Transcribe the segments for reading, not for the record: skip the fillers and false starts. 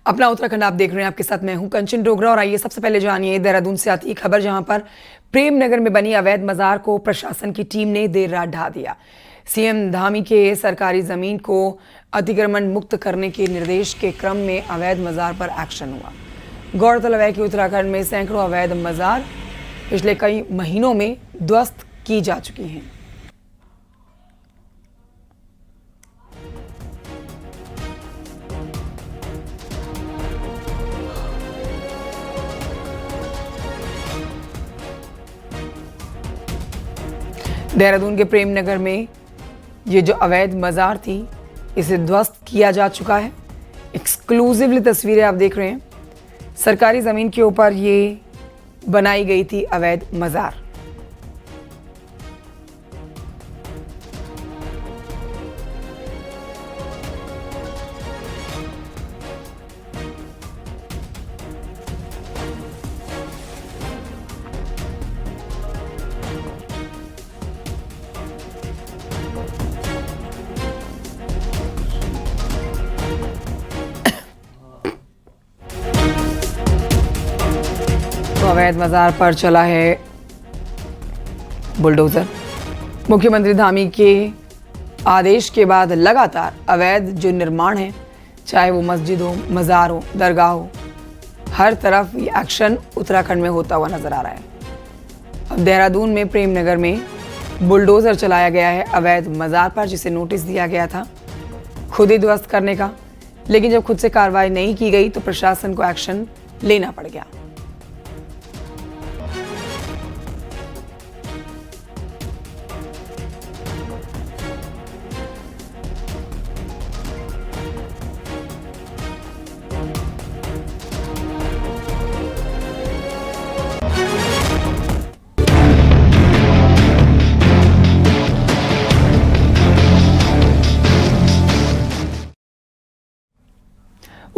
अपना उत्तराखंड आप देख रहे हैं, आपके साथ मैं हूं कंचन डोगरा। और आइए सबसे पहले जानिए देहरादून से आती खबर, जहां पर प्रेम नगर में बनी अवैध मजार को प्रशासन की टीम ने देर रात ढा दिया। सीएम धामी के सरकारी जमीन को अतिक्रमण मुक्त करने के निर्देश के क्रम में अवैध मजार पर एक्शन हुआ। गौरतलब है कि उत्तराखंड में सैकड़ों अवैध मजार पिछले कई महीनों में ध्वस्त की जा चुकी हैं। देहरादून के प्रेम नगर में ये जो अवैध मजार थी, इसे ध्वस्त किया जा चुका है। एक्सक्लूसिवली तस्वीरें आप देख रहे हैं। सरकारी ज़मीन के ऊपर ये बनाई गई थी अवैध मजार। अवैध मजार पर चला है बुलडोजर। मुख्यमंत्री धामी के आदेश के बाद लगातार अवैध जो निर्माण है, चाहे वो मस्जिद हो, मजार हो, दरगाह हो, हर तरफ ये एक्शन उत्तराखंड में होता हुआ नजर आ रहा है। अब देहरादून में प्रेम नगर में बुलडोजर चलाया गया है अवैध मजार पर, जिसे नोटिस दिया गया था खुद ही ध्वस्त करने का, लेकिन जब खुद से कार्रवाई नहीं की गई तो प्रशासन को एक्शन लेना पड़ गया।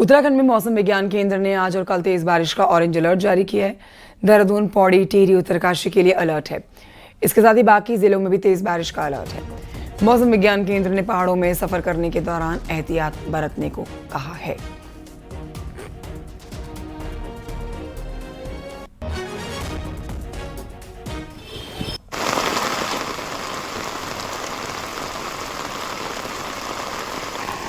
उत्तराखंड में मौसम विज्ञान केंद्र ने आज और कल तेज बारिश का ऑरेंज अलर्ट जारी किया है। देहरादून, पौड़ी, टिहरी, उत्तरकाशी के लिए अलर्ट है। इसके साथ ही बाकी जिलों में भी तेज बारिश का अलर्ट है। मौसम विज्ञान केंद्र ने पहाड़ों में सफर करने के दौरान एहतियात बरतने को कहा है।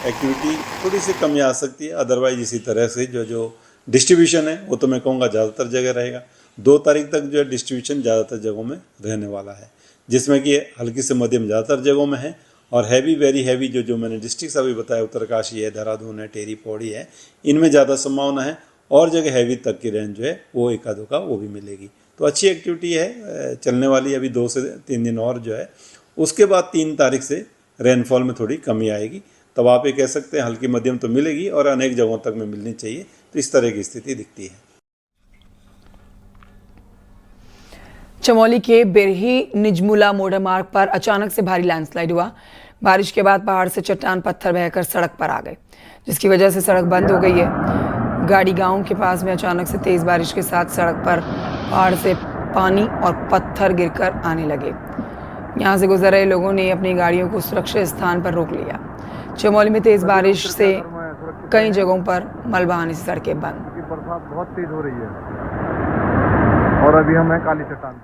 एक्टिविटी थोड़ी सी कमी आ सकती है, अदरवाइज इसी तरह से जो डिस्ट्रीब्यूशन है वो तो मैं कहूँगा ज़्यादातर जगह रहेगा। 2 तारीख तक जो है डिस्ट्रीब्यूशन ज़्यादातर जगहों में रहने वाला है, जिसमें कि हल्की से मध्यम ज़्यादातर जगहों में है, और हैवी, वेरी हैवी जो मैंने डिस्ट्रिक्ट अभी बताया, उत्तरकाशी है, देहरादून है, टिहरी, पौड़ी है, इनमें ज़्यादा संभावना है। और जगह हैवी तक की रेंज जो है वो एक आधों का वो भी मिलेगी। तो अच्छी एक्टिविटी है चलने वाली। अभी 2 से 3 दिन और जो है, उसके बाद 3 तारीख से रेनफॉल में थोड़ी कमी आएगी। तब आप ये कह सकते हैं हल्की मध्यम तो मिलेगी और अनेक जगहों तक में मिलनी चाहिए। तो इस तरह की स्थिति दिखती है। चमोली के बिरही निजमुला मोटर मार्ग पर अचानक से भारी लैंडस्लाइड हुआ। बारिश के बाद पहाड़ से चट्टान पत्थर बहकर सड़क पर आ गए, जिसकी वजह से सड़क बंद हो गई है। गाड़ी गांव के पास में अचानक से तेज बारिश के साथ सड़क पर पहाड़ से पानी और पत्थर गिरकर आने लगे। यहां से गुजर रहे लोगों ने अपनी गाड़ियों को सुरक्षित स्थान पर रोक लिया। चमोली में तेज बारिश से कई जगहों पर मलबा आने से सड़कें बंद। बरसात बहुत तेज हो रही है और अभी हम हैं काली चट्टान।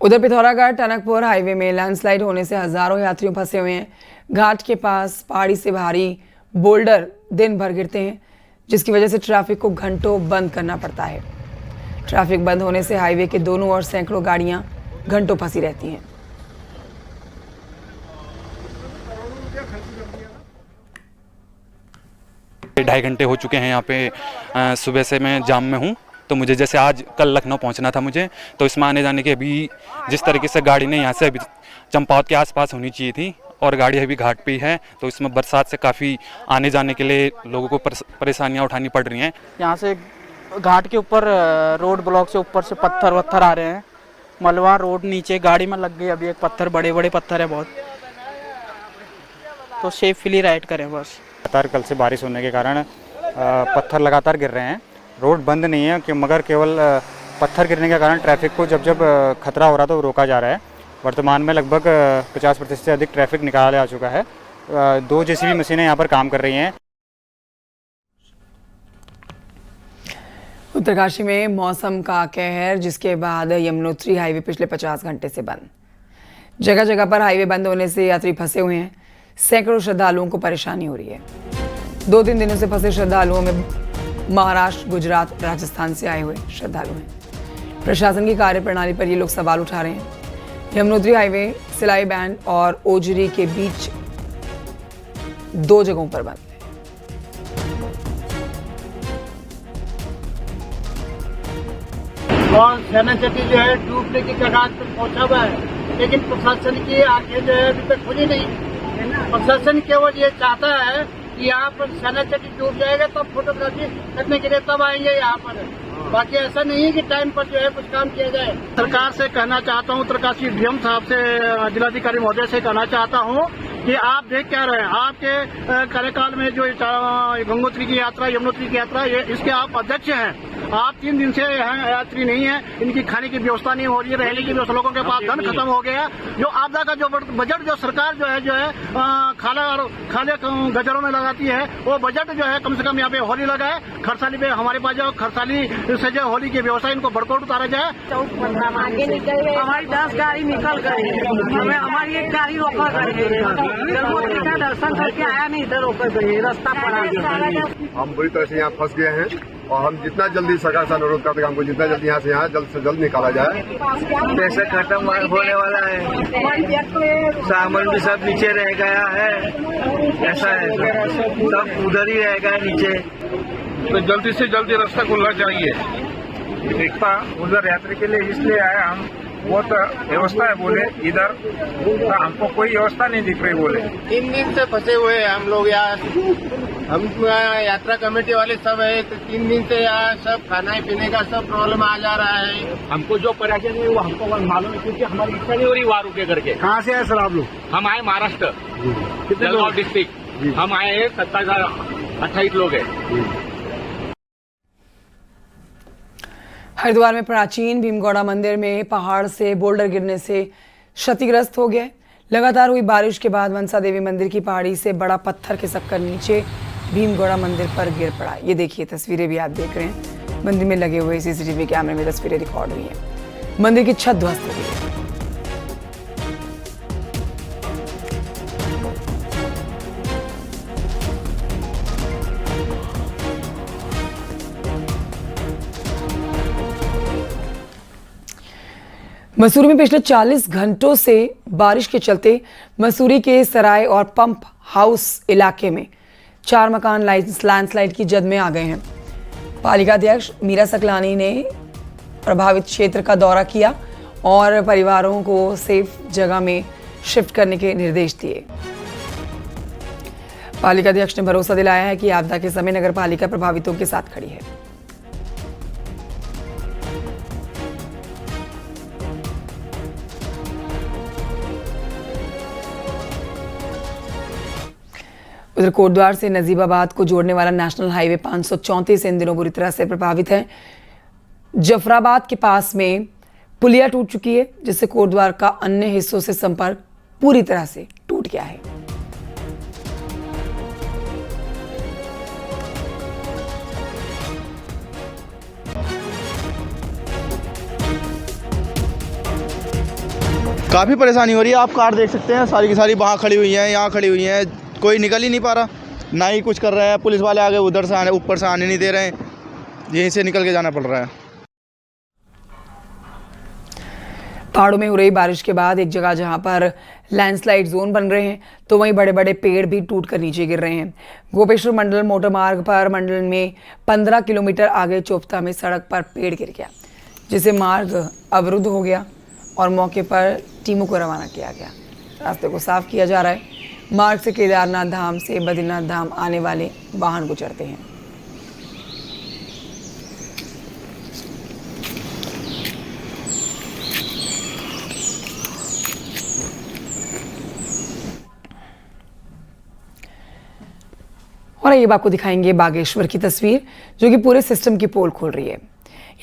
उधर पिथौरागढ़ टनकपुर हाईवे में लैंडस्लाइड होने से हजारों यात्रियों फंसे हुए हैं। घाट के पास पहाड़ी से भारी बोल्डर दिन भर गिरते हैं, जिसकी वजह से ट्रैफिक को घंटों बंद करना पड़ता है। ट्रैफिक बंद होने से हाईवे के दोनों ओर सैकड़ों गाड़ियां घंटों फंसी रहती हैं। ढाई घंटे हो चुके हैं यहाँ पे। सुबह से मैं जाम में हूँ। तो मुझे जैसे आज कल लखनऊ पहुँचना था मुझे, तो इसमें आने जाने की अभी जिस तरीके से गाड़ी ने यहाँ से अभी चंपावत के आसपास होनी चाहिए थी, और गाड़ी अभी घाट पे ही है, तो इसमें बरसात से काफ़ी आने जाने के लिए लोगों को परेशानियाँ उठानी पड़ रही हैं। यहाँ से घाट के ऊपर रोड ब्लॉक से ऊपर से पत्थर वत्थर आ रहे हैं। मलबा रोड नीचे गाड़ी में लग गई। अभी एक पत्थर, बड़े बड़े पत्थर है बहुत, तो सेफली राइड करें बस। लगातार कल से बारिश होने के कारण पत्थर लगातार गिर रहे हैं। रोड बंद नहीं है, मगर केवल पत्थर गिरने के कारण ट्रैफिक को जब खतरा हो रहा था वो रोका जा रहा है। वर्तमान में लगभग 50% से अधिक ट्रैफिक निकाला जा चुका है। 2 जेसीबी मशीनें यहाँ पर काम कर रही हैं। उत्तरकाशी में मौसम का कहर, जिसके बाद यमुनोत्री हाईवे पिछले 50 घंटे से बंद। जगह जगह पर हाईवे बंद होने से यात्री फंसे हुए हैं। सैकड़ों श्रद्धालुओं को परेशानी हो रही है। 2-3 दिनों से फंसे श्रद्धालुओं में महाराष्ट्र, गुजरात, राजस्थान से आए हुए श्रद्धालु हैं। प्रशासन की कार्यप्रणाली पर ये लोग सवाल उठा रहे हैं। यमुनोत्री हाईवे सिलाई बैंड और ओजरी के बीच 2 जगहों पर बंद है। और सेना चट्टी जो है डूबने की कगार पर पहुंचा हुआ है, लेकिन प्रशासन की आंखें जो है अभी तक खुली नहीं। प्रशासन केवल ये चाहता है कि यहाँ पर सेना चट्टी डूब जाएगा तब फोटोग्राफी करने के लिए तब आएंगे यहाँ पर। बाकी ऐसा नहीं है कि टाइम पर जो है कुछ काम किया जाए। सरकार से कहना चाहता हूँ, उत्तरकाशी डीएम साहब से, जिलाधिकारी महोदय से कहना चाहता हूँ कि आप देख क्या रहे हैं। आपके कार्यकाल में जो गंगोत्री की यात्रा, यमुनोत्री की यात्रा, ये इसके आप अध्यक्ष हैं। आप 3 दिन से यहाँ यात्री नहीं है, इनकी खाने की व्यवस्था नहीं हो रही है, रहने की व्यवस्था, लोगों के पास धन खत्म हो गया। जो आपदा का जो बजट जो सरकार जो है खाले गजरों में लगाती है, वो बजट जो है कम से कम यहाँ पे होली लगाए। खरसाली पे हमारे पास जो खरसाली से जो होली की व्यवस्था, इनको बड़कोट उतारा जाए। हमारी 10 गाड़ी निकल गई, हमारी एक गाड़ी रोका गई, गंगोत्री का दर्शन करके आया नहीं, इधर रोका गई, रास्ता पर आ गया। हम बुरी तरह से यहाँ फंस गए हैं और हम जितना जल्दी सरकार से अनुरोध करते हैं, हमको जितना जल्दी यहाँ से जल्द से जल्द निकाला जाए। पैसा खत्म होने वाला है, सामान भी सब नीचे रह गया है, ऐसा है, सब उधर ही रह गया नीचे। तो जल्दी से जल्दी रास्ता खुलना चाहिए। देखता उधर यात्री के लिए इसलिए आया हम, वो तो व्यवस्था है बोले, इधर तो हमको कोई व्यवस्था नहीं दिख रही बोले। 3 दिन से फंसे हुए हैं हम लोग यहाँ। हम यात्रा कमेटी वाले सब है, तो 3 दिन से यहाँ सब खाना पीने का सब प्रॉब्लम आ जा रहा है। हमको जो परेशानी है वो हमको मालूम है, क्योंकि हमारी इच्छा नहीं हो रही वहाँ रुके करके। कहाँ से आए सर आप लोग? हम आए महाराष्ट्र, जलगांव डिस्ट्रिक्ट। हम आए हैं 27-28 लोग हैं। हरिद्वार में प्राचीन भीमगौड़ा मंदिर में पहाड़ से बोल्डर गिरने से क्षतिग्रस्त हो गया। लगातार हुई बारिश के बाद मनसा देवी मंदिर की पहाड़ी से बड़ा पत्थर खिसककर नीचे भीमगौड़ा मंदिर पर गिर पड़ा। ये देखिए तस्वीरें भी आप देख रहे हैं। मंदिर में लगे हुए सीसीटीवी कैमरे में तस्वीरें रिकॉर्ड हुई हैं। मंदिर की छत ध्वस्त हो गई है। मसूरी में पिछले 40 घंटों से बारिश के चलते मसूरी के सराय और पंप हाउस इलाके में 4 मकान लैंडस्लाइड की जद में आ गए हैं। पालिका अध्यक्ष मीरा सकलानी ने प्रभावित क्षेत्र का दौरा किया और परिवारों को सेफ जगह में शिफ्ट करने के निर्देश दिए। पालिका अध्यक्ष ने भरोसा दिलाया है कि आपदा के समय नगर पालिका प्रभावितों के साथ खड़ी है। उधर कोटद्वार से नजीबाबाद को जोड़ने वाला नेशनल हाईवे 534 इन दिनों बुरी तरह से प्रभावित है। जफराबाद के पास में पुलिया टूट चुकी है, जिससे कोटद्वार का अन्य हिस्सों से संपर्क पूरी तरह से टूट गया है। काफ़ी परेशानी हो रही है। आप कार देख सकते हैं, सारी की सारी वहाँ खड़ी हुई हैं, यहाँ खड़ी हुई हैं, कोई निकल ही नहीं पा रहा, ना ही कुछ कर रहा है। पुलिस वाले आगे उधर से आने, ऊपर से आने नहीं दे रहे हैं, यहीं से निकल के जाना पड़ रहा है। पहाड़ों में हो रही बारिश के बाद एक जगह जहां पर लैंडस्लाइड जोन बन रहे हैं, तो वहीं बड़े बड़े पेड़ भी टूटकर नीचे गिर रहे हैं। गोपेश्वर मंडल मोटर मार्ग पर मंडल में 15 किलोमीटर आगे चोपता में सड़क पर पेड़ गिर गया, जिससे मार्ग अवरुद्ध हो गया और मौके पर टीमों को रवाना किया गया। रास्ते को साफ किया जा रहा है। मार्ग से केदारनाथ धाम से बद्रीनाथ धाम आने वाले वाहन गुजरते हैं। और ये आपको दिखाएंगे बागेश्वर की तस्वीर, जो कि पूरे सिस्टम की पोल खोल रही है।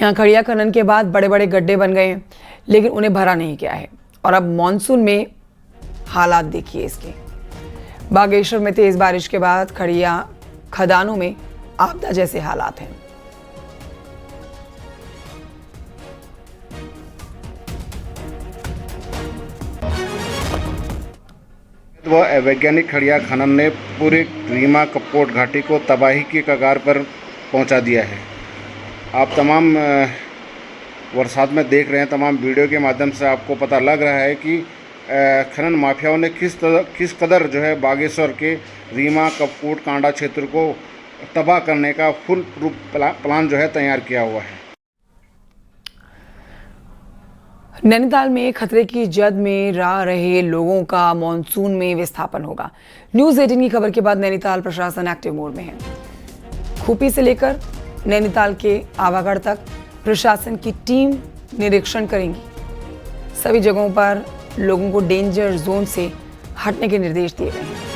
यहाँ खड़िया खनन के बाद बड़े बड़े गड्ढे बन गए हैं, लेकिन उन्हें भरा नहीं गया है और अब मॉनसून में हालात देखिए इसके। बागेश्वर में तेज बारिश के बाद खदानों में आपदा जैसे हालात हैं। वैज्ञानिक खड़िया खनन ने पूरी रीमा कपकोट घाटी को तबाही की कगार पर पहुंचा दिया है। आप तमाम बरसात में देख रहे हैं, तमाम वीडियो के माध्यम से आपको पता लग रहा है कि खनन माफियाओं ने किस कदर जो है बागेश्वर के रीमा कपकोट कांडा क्षेत्र को तबाह करने का फुल प्रूफ प्लान जो है तैयार किया हुआ है। नैनीताल में खतरे की जद में रह रहे लोगों का मॉनसून में विस्थापन होगा। न्यूज़ 18 की खबर के बाद नैनीताल प्रशासन एक्टिव मोड में है। खूपी से लेकर नैनीताल के आवागढ़ तक प्रशासन की टीम निरीक्षण करेंगी। सभी जगहों पर लोगों को डेंजर जोन से हटने के निर्देश दिए गए हैं।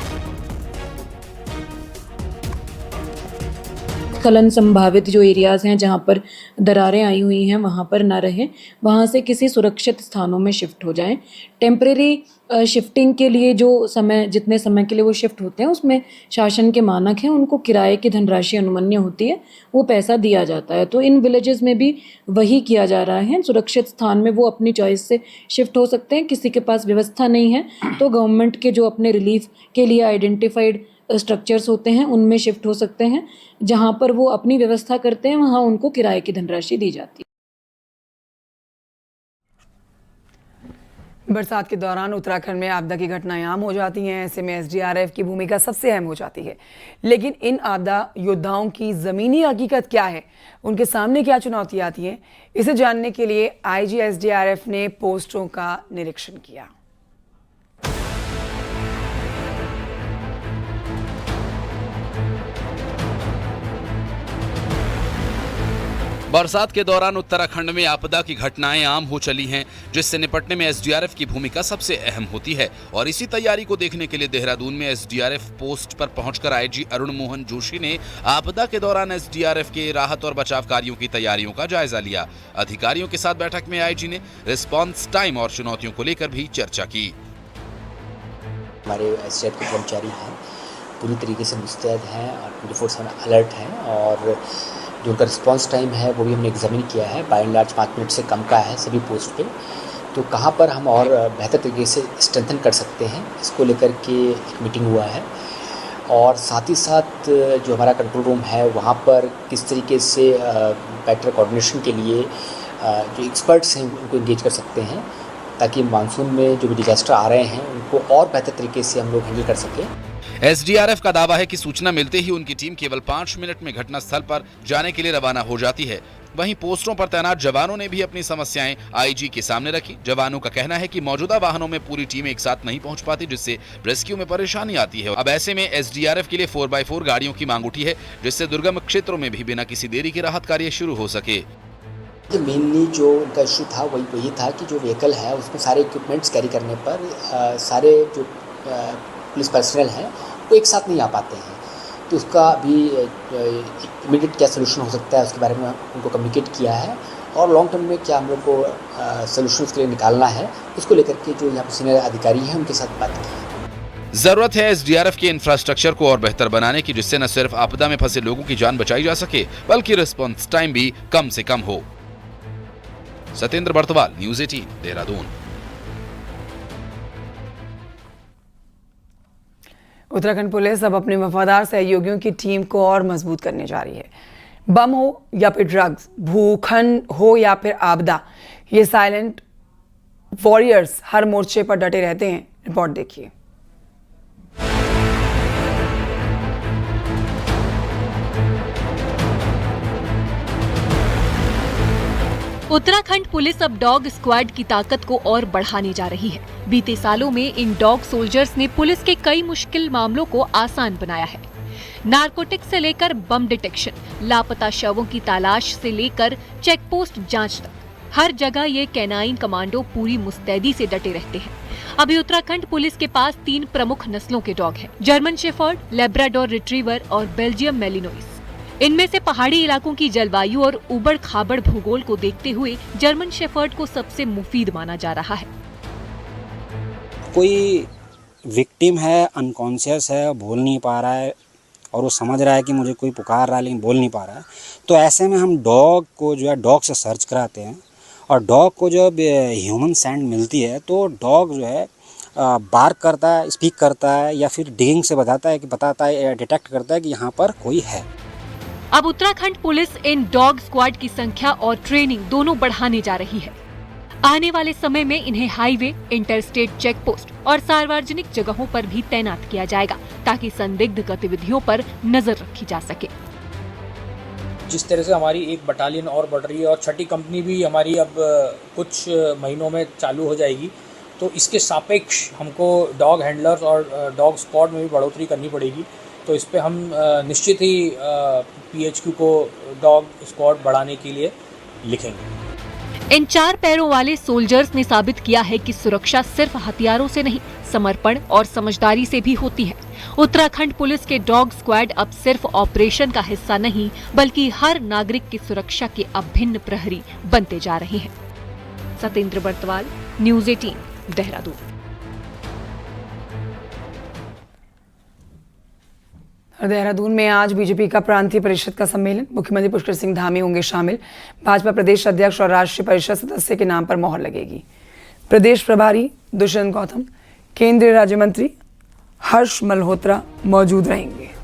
स्खलन संभावित जो एरियाज़ हैं जहाँ पर दरारें आई हुई हैं वहाँ पर ना रहें, वहाँ से किसी सुरक्षित स्थानों में शिफ्ट हो जाएं। टेम्परेरी शिफ्टिंग के लिए जो समय जितने समय के लिए वो शिफ्ट होते हैं उसमें शासन के मानक हैं, उनको किराए की धनराशि अनुमन्य होती है, वो पैसा दिया जाता है। तो इन विलेजेस में भी वही किया जा रहा है। सुरक्षित स्थान में वो अपनी चॉइस से शिफ्ट हो सकते हैं। किसी के पास व्यवस्था नहीं है तो गवर्नमेंट के जो अपने रिलीफ के लिए आइडेंटिफाइड स्ट्रक्चर्स होते हैं उनमें शिफ्ट हो सकते हैं। जहाँ पर वो अपनी व्यवस्था करते हैं वहाँ उनको किराए की धनराशि दी जाती है। बरसात के दौरान उत्तराखंड में आपदा की घटनाएं आम हो जाती हैं। ऐसे में एसडीआरएफ की भूमिका सबसे अहम हो जाती है। लेकिन इन आपदा योद्धाओं की ज़मीनी हकीकत क्या है, उनके सामने क्या चुनौतियां आती हैं, इसे जानने के लिए आईजी एसडीआरएफ ने पोस्टरों का निरीक्षण किया। बरसात के दौरान उत्तराखंड में आपदा की घटनाएं आम हो चली हैं, जिससे निपटने में एसडीआरएफ की भूमिका सबसे अहम होती है। और इसी तैयारी को देखने के लिए देहरादून में एसडीआरएफ पोस्ट पर पहुंचकर आईजी अरुण मोहन जोशी ने आपदा के दौरान एसडीआरएफ के राहत और बचाव कार्यों की तैयारियों का जायजा लिया। अधिकारियों के साथ बैठक में आईजी ने रिस्पॉन्स टाइम और चुनौतियों को लेकर भी चर्चा की। हमारे एसडीआरएफ के कर्मचारी हैं, पूरी तरीके से मुस्तैद हैं और 24/7 अलर्ट हैं, और जो उनका रिस्पॉन्स टाइम है वो भी हमने एग्जामिन किया है। बाय एंड लार्ज 5 मिनट से कम का है सभी पोस्ट पे। तो कहाँ पर हम और बेहतर तरीके से स्ट्रेंथन कर सकते हैं, इसको लेकर के एक मीटिंग हुआ है। और साथ ही साथ जो हमारा कंट्रोल रूम है वहाँ पर किस तरीके से बेटर कोऑर्डिनेशन के लिए जो एक्सपर्ट्स हैं उनको इंगेज कर सकते हैं, ताकि मानसून में जो भी डिजास्टर आ रहे हैं उनको और बेहतर तरीके से हम लोग हैंडल कर सकें। एसडीआरएफ का दावा है कि सूचना मिलते ही उनकी टीम केवल 5 मिनट में घटनास्थल पर जाने के लिए रवाना हो जाती है। वहीं पोस्टरों पर तैनात जवानों ने भी अपनी समस्याएं आईजी के सामने रखी। जवानों का कहना है कि मौजूदा वाहनों में पूरी टीम एक साथ नहीं पहुंच पाती, जिससे रेस्क्यू में परेशानी आती है। अब ऐसे में एसडीआरएफ के लिए 4x4 गाड़ियों की मांग उठी है, जिससे दुर्गम क्षेत्रों में भी बिना किसी देरी के राहत कार्य शुरू हो सके। मेनली जो उनका इशू था वही था कि जो व्हीकल है उसमें सारे इक्विपमेंट्स कैरी करने पर सारे जो पुलिस पर्सनल हैं वो एक साथ नहीं आ पाते हैं। तो उसका अभी इमीडिएट क्या सोल्यूशन हो सकता है उसके बारे में उनको कम्युनिकेट किया है, और लॉन्ग टर्म में क्या हम लोग को सोल्यूशन के लिए निकालना है उसको लेकर के जो यहाँ पर सीनियर अधिकारी हैं उनके साथ बात की है। जरूरत है एसडीआरएफ के इंफ्रास्ट्रक्चर को और बेहतर बनाने की, जिससे न सिर्फ आपदा में फंसे लोगों की जान बचाई जा सके बल्कि रिस्पॉन्स टाइम भी कम से कम हो। सत्येंद्र बर्तवाल, न्यूज़ 18 देहरादून। उत्तराखंड पुलिस अब अपने वफादार सहयोगियों की टीम को और मजबूत करने जा रही है। बम हो या फिर ड्रग्स, भूखंड हो या फिर आपदा, ये साइलेंट वॉरियर्स हर मोर्चे पर डटे रहते हैं। रिपोर्ट देखिए। उत्तराखंड पुलिस अब डॉग स्क्वाड की ताकत को और बढ़ाने जा रही है। बीते सालों में इन डॉग सोल्जर्स ने पुलिस के कई मुश्किल मामलों को आसान बनाया है। नारकोटिक्स से लेकर बम डिटेक्शन, लापता शवों की तलाश से लेकर चेकपोस्ट जांच तक, हर जगह ये कैनाइन कमांडो पूरी मुस्तैदी से डटे रहते हैं। अभी उत्तराखंड पुलिस के पास 3 प्रमुख नस्लों के डॉग हैं: जर्मन शेफर्ड, लेब्राडोर रिट्रीवर और बेल्जियम मेलिनोइस। इनमें से पहाड़ी इलाकों की जलवायु और उबड़ खाबड़ भूगोल को देखते हुए जर्मन शेफर्ड को सबसे मुफीद माना जा रहा है। कोई विक्टिम है, अनकॉन्शियस है, बोल नहीं पा रहा है और वो समझ रहा है कि मुझे कोई पुकार रहा है लेकिन बोल नहीं पा रहा है, तो ऐसे में हम डॉग को जो है डॉग से सर्च कराते हैं और डॉग को जब ह्यूमन सैंड मिलती है तो डॉग जो है बार्क करता है, स्पीक करता है या फिर डिगिंग से बताता है, डिटेक्ट करता है कि यहाँ पर कोई है। अब Uttarakhand police in dog squad की संख्या और ट्रेनिंग दोनों बढ़ाने जा रही है। आने वाले समय में इन्हें हाईवे, इंटरस्टेट चेक पोस्ट और सार्वजनिक जगहों पर भी तैनात किया जाएगा ताकि संदिग्ध गतिविधियों पर नजर रखी जा सके। जिस तरह से हमारी एक बटालियन और बढ़ रही है और छठी कंपनी भी हमारी अब कुछ महीनों में चालू हो जाएगी, तो इसके सापेक्ष हमको डॉग हैंडलर्स और डॉग स्क्वाड में भी बढ़ोतरी करनी पड़ेगी। तो इस पे हम निश्चित ही PHQ को डॉग स्क्वाड बढ़ाने के लिए लिखेंगे। इन 4 पैरों वाले सोल्जर्स ने साबित किया है कि सुरक्षा सिर्फ हथियारों से नहीं, समर्पण और समझदारी से भी होती है। उत्तराखंड पुलिस के डॉग स्क्वाड अब सिर्फ ऑपरेशन का हिस्सा नहीं बल्कि हर नागरिक की सुरक्षा के अभिन्न प्रहरी बनते जा रहे हैं। सतेंद्र बर्तवाल, न्यूज़ 18, देहरादून। देहरादून में आज बीजेपी का प्रांतीय परिषद का सम्मेलन, मुख्यमंत्री पुष्कर सिंह धामी होंगे शामिल। भाजपा प्रदेश अध्यक्ष और राष्ट्रीय परिषद सदस्य के नाम पर मोहर लगेगी। प्रदेश प्रभारी दुष्यंत गौतम, केंद्रीय राज्य मंत्री हर्ष मल्होत्रा मौजूद रहेंगे।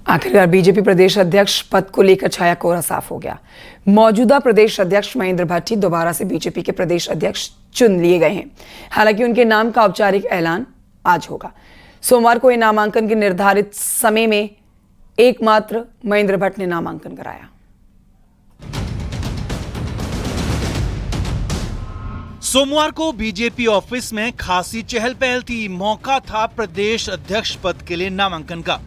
आखिरकार बीजेपी प्रदेश अध्यक्ष पद को लेकर छाया कोहरा साफ हो गया। मौजूदा प्रदेश अध्यक्ष महेंद्र भट्टी दोबारा से बीजेपी के प्रदेश अध्यक्ष चुन लिए गए हैं। हालांकि उनके नाम का औपचारिक ऐलान आज होगा। सोमवार को नामांकन के निर्धारित समय में एकमात्र महेंद्र भट्ट ने नामांकन कराया। सोमवार को बीजेपी ऑफिस में खासी चहल पहल थी। मौका था प्रदेश अध्यक्ष पद के लिए नामांकन का।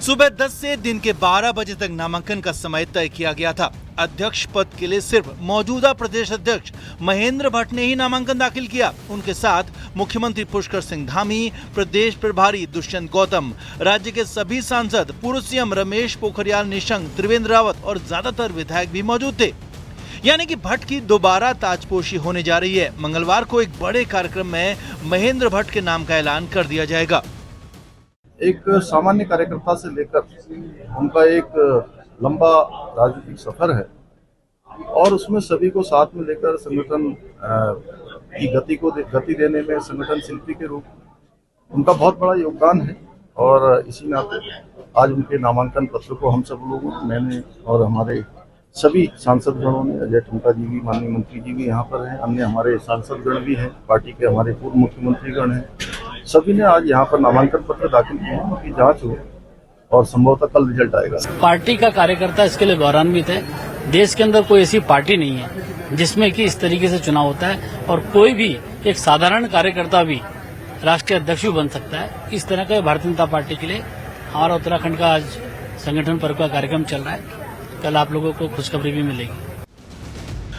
सुबह 10 से दिन के 12 बजे तक नामांकन का समय तय किया गया था। अध्यक्ष पद के लिए सिर्फ मौजूदा प्रदेश अध्यक्ष महेंद्र भट्ट ने ही नामांकन दाखिल किया। उनके साथ मुख्यमंत्री पुष्कर सिंह धामी, प्रदेश प्रभारी दुष्यंत गौतम, राज्य के सभी सांसद, पूर्व सीएम रमेश पोखरियाल निशंक, त्रिवेंद्र रावत और ज्यादातर विधायक भी मौजूद थे। यानी कि भट्ट की दोबारा ताजपोशी होने जा रही है। मंगलवार को एक बड़े कार्यक्रम में महेंद्र भट्ट के नाम का ऐलान कर दिया जाएगा। एक सामान्य कार्यकर्ता से लेकर उनका एक लंबा राजनीतिक सफर है और उसमें सभी को साथ में लेकर संगठन की गति देने में संगठन शिल्पी के रूप उनका बहुत बड़ा योगदान है और इसी नाते आज उनके नामांकन पत्र को हम सब लोगों, मैंने और हमारे सभी सांसद गणों ने, अजय टुमका जी भी, माननीय मंत्री जी भी यहाँ पर हैं, अन्य हमारे सांसद गण भी हैं, पार्टी के हमारे पूर्व मुख्यमंत्री गण हैं, सभी ने आज यहाँ पर नामांकन पत्र दाखिल किए हैं। उनकी जांच हो और संभवतः कल रिजल्ट आएगा। पार्टी का कार्यकर्ता इसके लिए गौरवान्वित है। देश के अंदर कोई ऐसी पार्टी नहीं है जिसमें कि इस तरीके से चुनाव होता है और कोई भी एक साधारण कार्यकर्ता भी राष्ट्रीय अध्यक्ष भी बन सकता है। इस तरह का भारतीय जनता पार्टी के लिए हमारा उत्तराखंड का आज संगठन पर्व का कार्यक्रम चल रहा है। कल आप लोगों को खुशखबरी भी मिलेगी।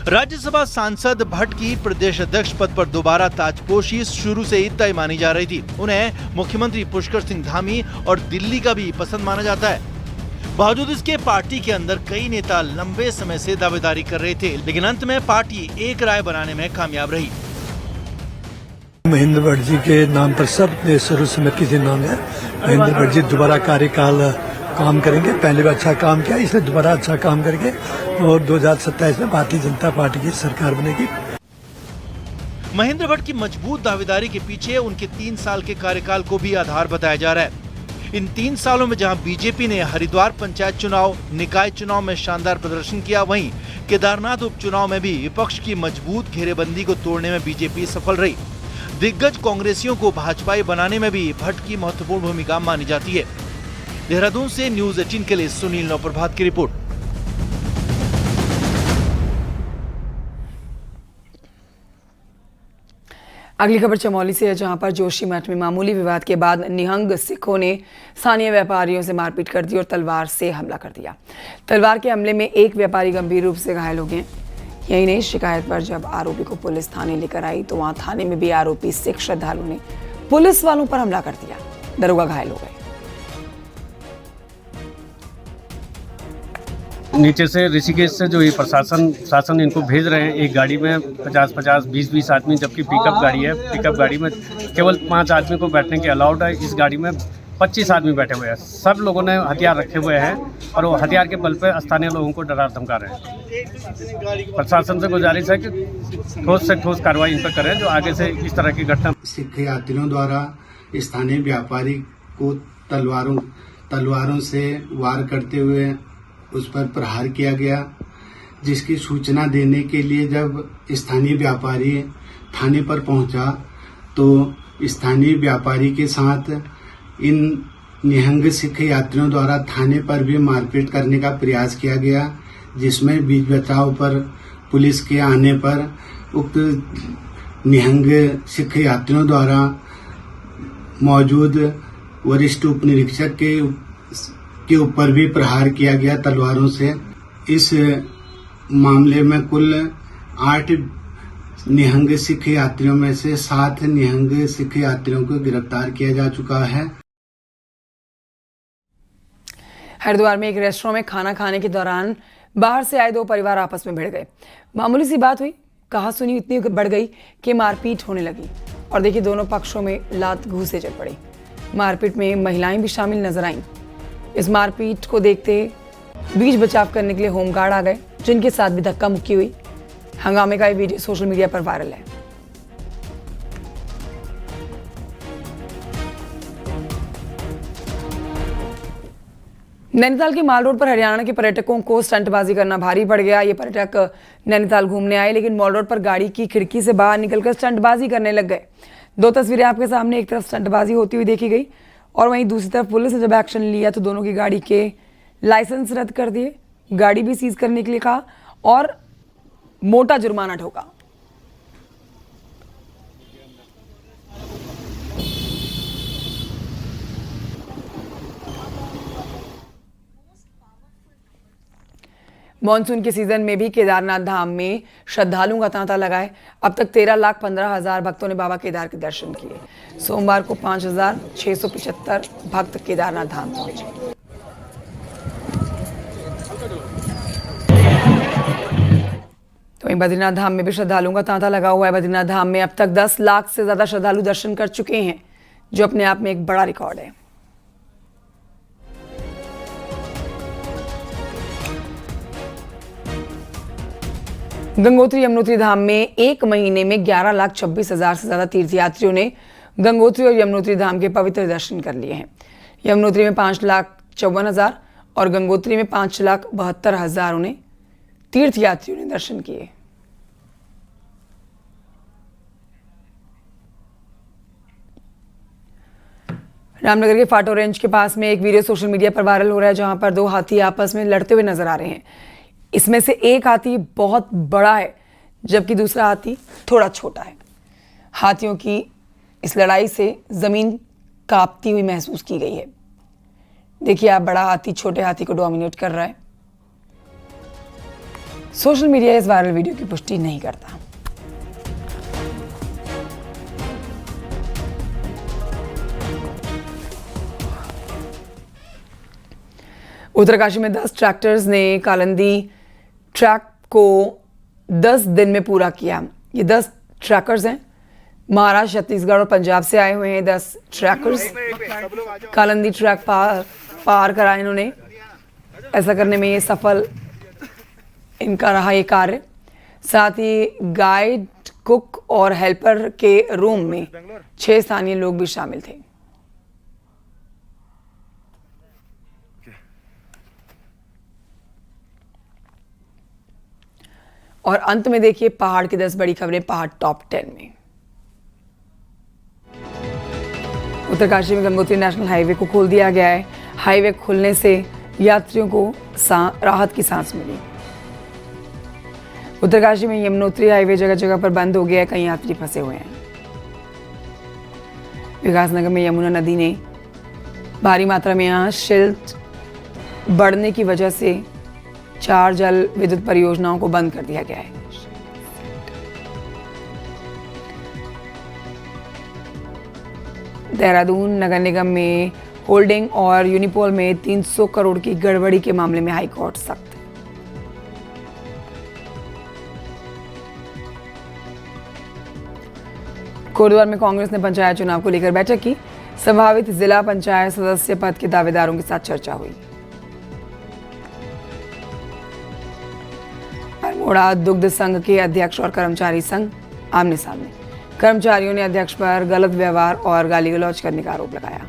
राज्यसभा सांसद भट्ट की प्रदेश अध्यक्ष पद पर दोबारा ताजपोशी शुरू से ही तय मानी जा रही थी। उन्हें मुख्यमंत्री पुष्कर सिंह धामी और दिल्ली का भी पसंद माना जाता है। बावजूद इसके पार्टी के अंदर कई नेता लंबे समय से दावेदारी कर रहे थे, लेकिन अंत में पार्टी एक राय बनाने में कामयाब रही। महेंद्र भट्ट जी के नाम पर सबने सर्वसम्मति से नाम है। महेंद्र भट्ट जी दोबारा कार्यकाल काम करेंगे। पहले भी अच्छा काम किया, इसलिए दोबारा अच्छा काम करेंगे और 2027 में भारतीय जनता पार्टी की सरकार बनेगी। महेंद्र भट्ट की मजबूत दावेदारी के पीछे उनके 3 साल के कार्यकाल को भी आधार बताया जा रहा है। इन 3 सालों में जहां बीजेपी ने हरिद्वार पंचायत चुनाव, निकाय चुनाव में शानदार प्रदर्शन किया, वहीं केदारनाथ उपचुनाव में भी विपक्ष की मजबूत घेरेबंदी को तोड़ने में बीजेपी सफल रही। दिग्गज कांग्रेसियों को भाजपाई बनाने में भी भट्ट की महत्वपूर्ण भूमिका मानी जाती है। देहरादून से न्यूज़ 18 के लिए सुनील नौप्रभात की रिपोर्ट। अगली खबर चमोली से है, जहां पर जोशीमठ में मामूली विवाद के बाद निहंग सिखों ने स्थानीय व्यापारियों से मारपीट कर दी और तलवार से हमला कर दिया। तलवार के हमले में एक व्यापारी गंभीर रूप से घायल हो गए। यही नहीं, शिकायत पर जब आरोपी को पुलिस थाने लेकर आई तो वहां थाने में भी आरोपी सिख श्रद्धालु ने पुलिस वालों पर हमला कर दिया। दरोगा घायल हो गए। नीचे से ऋषिकेश से जो ये शासन इनको भेज रहे हैं, एक गाड़ी में 50-50, 20-20 आदमी, जबकि पिकअप गाड़ी है। पिकअप गाड़ी में केवल 5 आदमी को बैठने के अलाउड है। इस गाड़ी में 25 आदमी बैठे हुए हैं। सब लोगों ने हथियार रखे हुए हैं और वो हथियार के बल पे स्थानीय लोगों को डरा धमका रहे हैं। प्रशासन से गुजारिश है कि ठोस से ठोस कार्रवाई इन पर करें, जो आगे से इस तरह की घटना। सिख यात्रियों द्वारा स्थानीय व्यापारी को तलवारों से वार करते हुए उस पर प्रहार किया गया, जिसकी सूचना देने के लिए जब स्थानीय व्यापारी थाने पर पहुंचा तो स्थानीय व्यापारी के साथ इन निहंग सिख यात्रियों द्वारा थाने पर भी मारपीट करने का प्रयास किया गया, जिसमें बीच बचाव पर पुलिस के आने पर उक्त निहंग सिख यात्रियों द्वारा मौजूद वरिष्ठ उप निरीक्षक के ऊपर भी प्रहार किया गया तलवारों से। इस मामले में कुल 8 निहंग सिख यात्रियों में से 7 निहंग सिख यात्रियों को गिरफ्तार किया जा चुका है। हरिद्वार में एक रेस्टोरेंट में खाना खाने के दौरान बाहर से आए 2 परिवार आपस में भिड़ गए। मामूली सी बात हुई, कहा सुनी इतनी बढ़ गई कि मारपीट होने लगी और देखिए दोनों पक्षों में लात घूंसे चल पड़ी। मारपीट में महिलाएं भी शामिल नजर आईं। इस मारपीट को देखते बीच बचाव करने के लिए होमगार्ड आ गए, जिनके साथ भी धक्का मुक्की हुई। हंगामे का ये वीडियो सोशल मीडिया पर वायरल है। नैनीताल के माल रोड पर हरियाणा के पर्यटकों को स्टंटबाजी करना भारी पड़ गया। ये पर्यटक नैनीताल घूमने आए, लेकिन मॉल रोड पर गाड़ी की खिड़की से बाहर निकलकर स्टंटबाजी करने लग गए। 2 तस्वीरें आपके सामने, एक तरफ स्टंटबाजी होती हुई देखी गई और वहीं दूसरी तरफ पुलिस ने जब एक्शन लिया तो दोनों की गाड़ी के लाइसेंस रद्द कर दिए, गाड़ी भी सीज करने के लिए कहा और मोटा जुर्माना ठोका। मॉनसून के सीजन में भी केदारनाथ धाम में श्रद्धालुओं का तांता लगा है। अब तक 13,15,000 भक्तों ने बाबा केदार के दर्शन किए। सोमवार को 5,675 भक्त केदारनाथ धाम पहुंचे। तो वहीं बद्रीनाथ धाम में भी श्रद्धालुओं का तांता लगा हुआ है। बद्रीनाथ धाम में अब तक 10 लाख से ज्यादा श्रद्धालु दर्शन कर चुके हैं, जो अपने आप में एक बड़ा रिकॉर्ड है। गंगोत्री यमुनोत्री धाम में एक महीने में 11,26,000 से ज्यादा तीर्थयात्रियों ने गंगोत्री और यमुनोत्री धाम के पवित्र दर्शन कर लिए हैं। यमुनोत्री में 5,54,000 और गंगोत्री में 5,72,000 तीर्थयात्रियों ने दर्शन किए। रामनगर के फाटो रेंज के पास में एक वीडियो सोशल मीडिया पर वायरल हो रहा है, जहां पर 2 हाथी आपस में लड़ते हुए नजर आ रहे हैं। इसमें से एक हाथी बहुत बड़ा है, जबकि दूसरा हाथी थोड़ा छोटा है। हाथियों की इस लड़ाई से जमीन कांपती हुई महसूस की गई है। देखिए आप, बड़ा हाथी छोटे हाथी को डोमिनेट कर रहा है। सोशल मीडिया इस वायरल वीडियो की पुष्टि नहीं करता। उत्तरकाशी में 10 ट्रैक्टर्स ने कालिंदी ट्रैक को 10 दिन में पूरा किया। ये 10 ट्रैकर्स हैं, महाराष्ट्र, छत्तीसगढ़ और पंजाब से आए हुए हैं। 10 ट्रैकर्स कालिंदी ट्रैक पार करा इन्होंने। ऐसा करने में ये सफल इनका रहा ये कार्य। साथ ही गाइड, कुक और हेल्पर के रूम में 6 स्थानीय लोग भी शामिल थे। और अंत में देखिए पहाड़ की 10 बड़ी खबरें पहाड़ टॉप 10 में। उत्तरकाशी में गंगोत्री नेशनल हाईवे को खोल दिया गया है। हाईवे खुलने से यात्रियों को राहत की सांस मिली। उत्तरकाशी में यमुनोत्री हाईवे जगह जगह पर बंद हो गया है, कई यात्री फंसे हुए हैं। विकासनगर में यमुना नदी ने भारी मात्रा में यहाँ सिल्ट बढ़ने की वजह से 4 जल विद्युत परियोजनाओं को बंद कर दिया गया है। देहरादून नगर निगम में होल्डिंग और यूनिपोल में 300 करोड़ की गड़बड़ी के मामले में हाईकोर्ट सख्त। कोटद्वार में कांग्रेस ने पंचायत चुनाव को लेकर बैठक की। संभावित जिला पंचायत सदस्य पद के दावेदारों के साथ चर्चा हुई। अल्मोड़ा दुग्ध संघ के अध्यक्ष और कर्मचारी संघ आमने सामने। कर्मचारियों ने अध्यक्ष पर गलत व्यवहार और गाली गलौज करने का आरोप लगाया।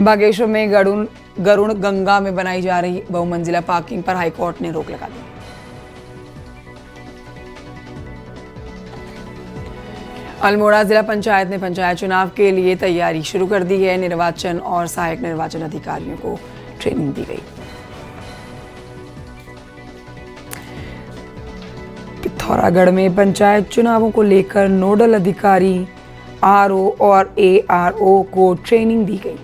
बागेश्वर में गरुड़ गंगा में बनाई जा रही बहुमंजिला पार्किंग पर हाईकोर्ट ने रोक लगा दी। अल्मोड़ा जिला पंचायत ने पंचायत चुनाव के लिए तैयारी शुरू कर दी है। निर्वाचन और सहायक निर्वाचन अधिकारियों को ट्रेनिंग दी गई। पिथौरागढ़ में पंचायत चुनावों को लेकर नोडल अधिकारी आरओ और एआरओ को ट्रेनिंग दी गई।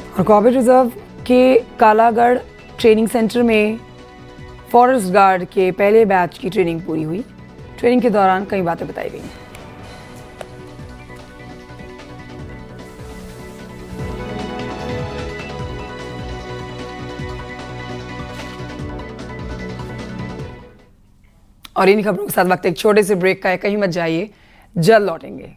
और कॉर्बेट रिजर्व के कालागढ़ ट्रेनिंग सेंटर में फॉरेस्ट गार्ड के पहले बैच की ट्रेनिंग पूरी हुई। ट्रेनिंग के दौरान कई बातें बताई गई। और इन खबरों के साथ वक्त एक छोटे से ब्रेक का है, कहीं मत जाइए, जल्द लौटेंगे।